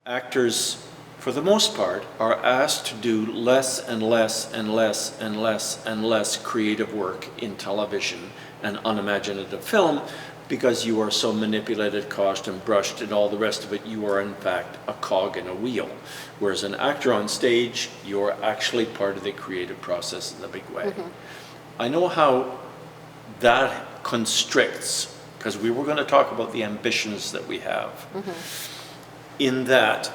Actors, for the most part, are asked to do less and less and less and less and less creative work in television and unimaginative film because you are so manipulated, costumed, brushed, and all the rest of it. You are, in fact, a cog in a wheel. Whereas an actor on stage, you're actually part of the creative process in a big way. I know how that constricts, because we were going to talk about the ambitions that we have. In that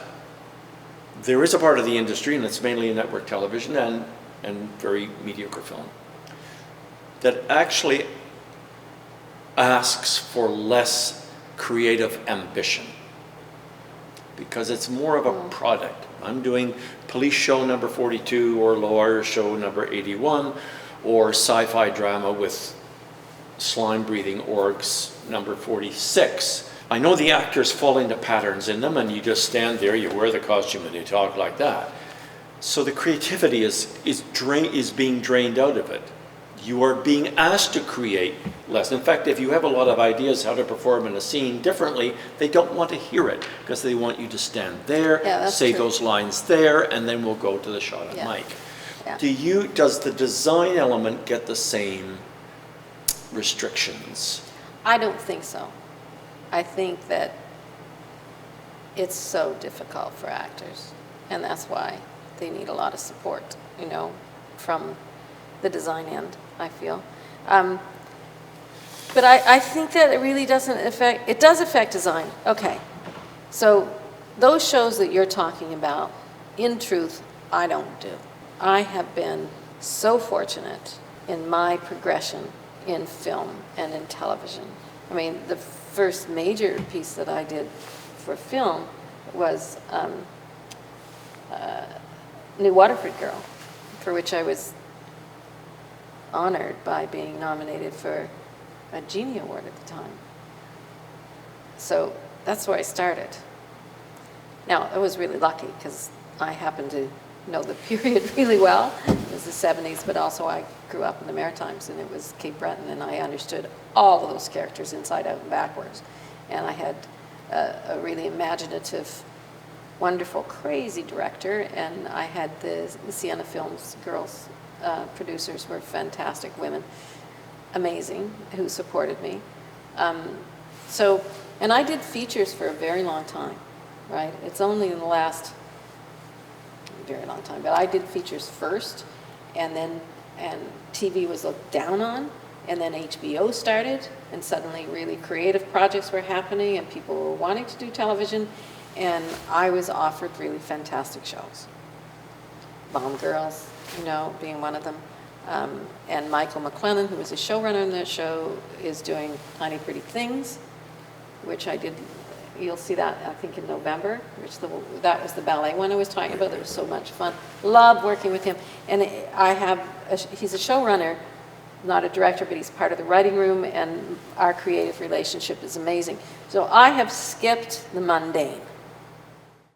there is a part of the industry, and it's mainly in network television and very mediocre film, that actually asks for less creative ambition because it's more of a product. I'm doing police show number 42 or lawyer show number 81 or sci-fi drama with slime-breathing orcs number 46. I know the actors fall into patterns in them, and you just stand there, you wear the costume, and you talk like that. So the creativity is being drained out of it. You are being asked to create less. In fact, if you have a lot of ideas how to perform in a scene differently, they don't want to hear it because they want you to stand there, say those lines there, and then we'll go to the shot on mic. Does the design element get the same restrictions? I don't think so. I think that it's so difficult for actors, and that's why they need a lot of support, from the design end, I feel. But I think that it really doesn't affect, it does affect design. Okay, so those shows that you're talking about, in truth, I don't do. I have been so fortunate in my progression in film and in television. I mean, the first major piece that I did for film was New Waterford Girl, for which I was honored by being nominated for a Gemini Award at the time. So that's where I started. Now, I was really lucky because I happened to know the period really well. It was the 70s, but also I grew up in the Maritimes, and it was Cape Breton, and I understood all of those characters inside out and backwards. And I had a really imaginative, wonderful, crazy director, and I had the Sienna Films girls, producers were fantastic women, amazing, who supported me. And I did features for a very long time, right? It's only in the last very long time, but I did features first, and TV was looked down on, and then HBO started, and suddenly really creative projects were happening, and people were wanting to do television, and I was offered really fantastic shows. Bomb Girls, being one of them, and Michael McClellan, who was a showrunner on that show, is doing Tiny Pretty Things, which I did. You'll see that, I think, in November, that was the ballet one I was talking about. It was so much fun. Loved working with him. And he's a showrunner, not a director, but he's part of the writing room, and our creative relationship is amazing. So I have skipped the mundane.